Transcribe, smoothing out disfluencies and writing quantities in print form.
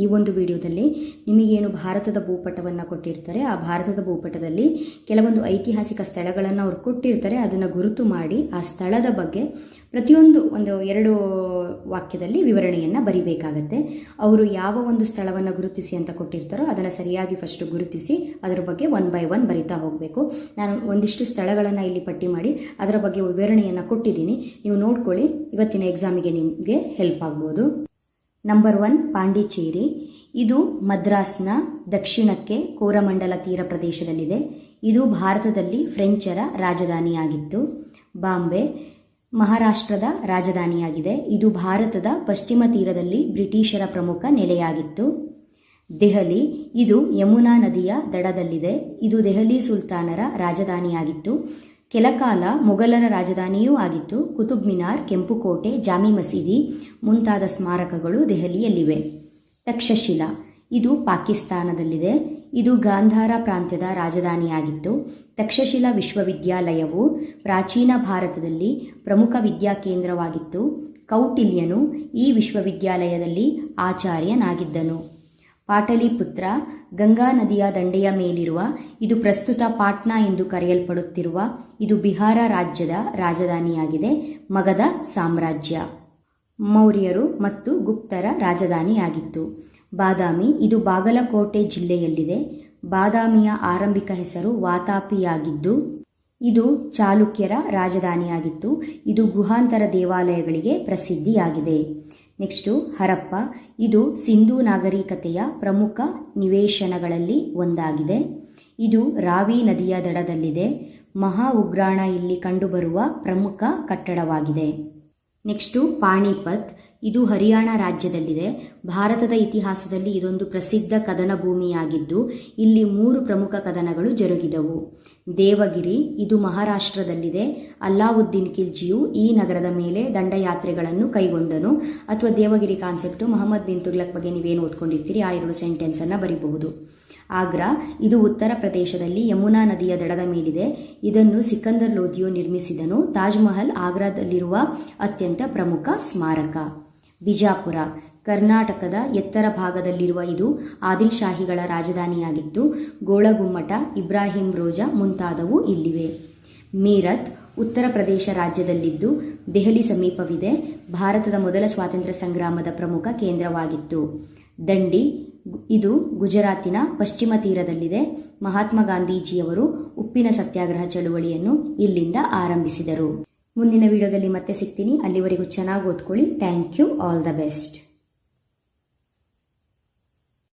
ಈ ಒಂದು ವಿಡಿಯೋದಲ್ಲಿ ನಿಮಗೇನು ಭಾರತದ ಭೂಪಟವನ್ನು ಕೊಟ್ಟಿರ್ತಾರೆ, ಆ ಭಾರತದ ಭೂಪಟದಲ್ಲಿ ಕೆಲವೊಂದು ಐತಿಹಾಸಿಕ ಸ್ಥಳಗಳನ್ನು ಅವ್ರು ಕೊಟ್ಟಿರ್ತಾರೆ. ಅದನ್ನು ಗುರುತು ಮಾಡಿ ಆ ಸ್ಥಳದ ಬಗ್ಗೆ ಪ್ರತಿಯೊಂದು 2 ವಾಕ್ಯದಲ್ಲಿ ವಿವರಣೆಯನ್ನು ಬರಿಬೇಕಾಗತ್ತೆ. ಅವರು ಯಾವ ಒಂದು ಸ್ಥಳವನ್ನು ಗುರುತಿಸಿ ಅಂತ ಕೊಟ್ಟಿರ್ತಾರೋ ಅದನ್ನು ಸರಿಯಾಗಿ ಫಸ್ಟ್ ಗುರುತಿಸಿ ಅದರ ಬಗ್ಗೆ 1 by 1 ಬರಿತಾ ಹೋಗಬೇಕು. ನಾನು ಒಂದಿಷ್ಟು ಸ್ಥಳಗಳನ್ನು ಇಲ್ಲಿ ಪಟ್ಟಿ ಮಾಡಿ ಅದರ ಬಗ್ಗೆ ವಿವರಣೆಯನ್ನು ಕೊಟ್ಟಿದ್ದೀನಿ. ನೀವು ನೋಡ್ಕೊಳ್ಳಿ, ಇವತ್ತಿನ ಎಕ್ಸಾಮಿಗೆ ನಿಮಗೆ ಹೆಲ್ಪ್ ಆಗ್ಬೋದು. ನಂಬರ್ 1 ಪಾಂಡಿಚೇರಿ. ಇದು ಮದ್ರಾಸ್ನ ದಕ್ಷಿಣಕ್ಕೆ ಕೋರಮಂಡಲ ತೀರ ಪ್ರದೇಶದಲ್ಲಿದೆ. ಇದು ಭಾರತದಲ್ಲಿ ಫ್ರೆಂಚರ ರಾಜಧಾನಿಯಾಗಿತ್ತು. ಬಾಂಬೆ ಮಹಾರಾಷ್ಟ್ರದ ರಾಜಧಾನಿಯಾಗಿದೆ. ಇದು ಭಾರತದ ಪಶ್ಚಿಮ ತೀರದಲ್ಲಿ ಬ್ರಿಟಿಷರ ಪ್ರಮುಖ ನೆಲೆಯಾಗಿತ್ತು. ದೆಹಲಿ ಇದು ಯಮುನಾ ನದಿಯ ದಡದಲ್ಲಿದೆ. ಇದು ದೆಹಲಿ ಸುಲ್ತಾನರ ರಾಜಧಾನಿಯಾಗಿತ್ತು. ಕೆಲಕಾಲ ಮೊಘಲರ ರಾಜಧಾನಿಯೂ ಆಗಿತ್ತು. ಕುತುಬ್ ಮಿನಾರ್, ಕೆಂಪುಕೋಟೆ, ಜಾಮಿ ಮಸೀದಿ ಮುಂತಾದ ಸ್ಮಾರಕಗಳು ದೆಹಲಿಯಲ್ಲಿವೆ. ತಕ್ಷಶಿಲಾ ಇದು ಪಾಕಿಸ್ತಾನದಲ್ಲಿದೆ. ಇದು ಗಾಂಧಾರ ಪ್ರಾಂತ್ಯದ ರಾಜಧಾನಿಯಾಗಿತ್ತು. ತಕ್ಷಶಿಲಾ ವಿಶ್ವವಿದ್ಯಾಲಯವು ಪ್ರಾಚೀನ ಭಾರತದಲ್ಲಿ ಪ್ರಮುಖ ವಿದ್ಯಾಕೇಂದ್ರವಾಗಿತ್ತು. ಕೌಟಿಲ್ಯನು ಈ ವಿಶ್ವವಿದ್ಯಾಲಯದಲ್ಲಿ ಆಚಾರ್ಯನಾಗಿದ್ದನು. ಪಾಟಲಿಪುತ್ರ ಗಂಗಾ ನದಿಯ ದಂಡೆಯ ಮೇಲಿರುವ, ಇದು ಪ್ರಸ್ತುತ ಪಾಟ್ನಾ ಎಂದು ಕರೆಯಲ್ಪಡುತ್ತಿರುವ, ಇದು ಬಿಹಾರ ರಾಜ್ಯದ ರಾಜಧಾನಿಯಾಗಿದೆ. ಮಗಧ ಸಾಮ್ರಾಜ್ಯ ಮೌರ್ಯರು ಮತ್ತು ಗುಪ್ತರ ರಾಜಧಾನಿಯಾಗಿತ್ತು. ಬಾದಾಮಿ ಇದು ಬಾಗಲಕೋಟೆ ಜಿಲ್ಲೆಯಲ್ಲಿದೆ. ಬಾದಾಮಿಯ ಆರಂಭಿಕ ಹೆಸರು ವಾತಾಪಿಯಾಗಿದ್ದು ಇದು ಚಾಲುಕ್ಯರ ರಾಜಧಾನಿಯಾಗಿತ್ತು. ಇದು ಗುಹಾಂತರ ದೇವಾಲಯಗಳಿಗೆ ಪ್ರಸಿದ್ಧಿಯಾಗಿದೆ. ನೆಕ್ಸ್ಟು ಹರಪ್ಪ. ಇದು ಸಿಂಧೂ ನಾಗರಿಕತೆಯ ಪ್ರಮುಖ ನಿವೇಶನಗಳಲ್ಲಿ ಒಂದಾಗಿದೆ. ಇದು ರಾವಿ ನದಿಯ ದಡದಲ್ಲಿದೆ. ಮಹಾ ಉಗ್ರಾಣ ಇಲ್ಲಿ ಕಂಡುಬರುವ ಪ್ರಮುಖ ಕಟ್ಟಡವಾಗಿದೆ. ನೆಕ್ಸ್ಟು ಪಾಣಿಪತ್. ಇದು ಹರಿಯಾಣ ರಾಜ್ಯದಲ್ಲಿದೆ. ಭಾರತದ ಇತಿಹಾಸದಲ್ಲಿ ಇದೊಂದು ಪ್ರಸಿದ್ಧ ಕದನ ಭೂಮಿಯಾಗಿದ್ದು ಇಲ್ಲಿ 3 ಪ್ರಮುಖ ಕದನಗಳು ಜರುಗಿದವು. ದೇವಗಿರಿ ಇದು ಮಹಾರಾಷ್ಟ್ರದಲ್ಲಿದೆ. ಅಲ್ಲಾವುದ್ದೀನ್ ಖಿಲ್ಜಿಯು ಈ ನಗರದ ಮೇಲೆ ದಂಡಯಾತ್ರೆಗಳನ್ನು ಕೈಗೊಂಡನು. ಅಥವಾ ದೇವಗಿರಿ ಕಾನ್ಸೆಪ್ಟು ಮೊಹಮ್ಮದ್ ಬಿನ್ ತುಗ್ಲಕ್ ಬಗ್ಗೆ ನೀವೇನು ಓದ್ಕೊಂಡಿರ್ತೀರಿ ಆ 2 ಸೆಂಟೆನ್ಸನ್ನು ಬರೀಬಹುದು. ಆಗ್ರಾ ಇದು ಉತ್ತರ ಪ್ರದೇಶದಲ್ಲಿ ಯಮುನಾ ನದಿಯ ದಡದ ಮೇಲಿದೆ. ಇದನ್ನು ಸಿಕಂದರ್ ಲೋಧಿಯು ನಿರ್ಮಿಸಿದನು. ತಾಜ್ ಮಹಲ್ ಆಗ್ರಾದಲ್ಲಿರುವ ಅತ್ಯಂತ ಪ್ರಮುಖ ಸ್ಮಾರಕ. ಬಿಜಾಪುರ ಕರ್ನಾಟಕದ ಎತ್ತರ ಭಾಗದಲ್ಲಿರುವ, ಇದು ಆದಿಲ್ ಶಾಹಿಗಳ ರಾಜಧಾನಿಯಾಗಿತ್ತು. ಗೋಳಗುಮ್ಮಟ, ಇಬ್ರಾಹಿಂ ರೋಜಾ ಮುಂತಾದವು ಇಲ್ಲಿವೆ. ಮೀರತ್ ಉತ್ತರ ಪ್ರದೇಶ ರಾಜ್ಯದಲ್ಲಿದ್ದು ದೆಹಲಿ ಸಮೀಪವಿದೆ. ಭಾರತದ ಮೊದಲ ಸ್ವಾತಂತ್ರ್ಯ ಸಂಗ್ರಾಮದ ಪ್ರಮುಖ ಕೇಂದ್ರವಾಗಿತ್ತು. ದಂಡಿ ಇದು ಗುಜರಾತಿನ ಪಶ್ಚಿಮ ತೀರದಲ್ಲಿದೆ. ಮಹಾತ್ಮ ಗಾಂಧೀಜಿಯವರು ಉಪ್ಪಿನ ಸತ್ಯಾಗ್ರಹ ಚಳುವಳಿಯನ್ನು ಇಲ್ಲಿಂದ ಆರಂಭಿಸಿದರು. ಮುಂದಿನ ವಿಡಿಯೋದಲ್ಲಿ ಮತ್ತೆ ಸಿಗ್ತೀನಿ. ಅಲ್ಲಿವರೆಗೂ ಚೆನ್ನಾಗಿ ಓದ್ಕೊಳ್ಳಿ. Thank you. All the best.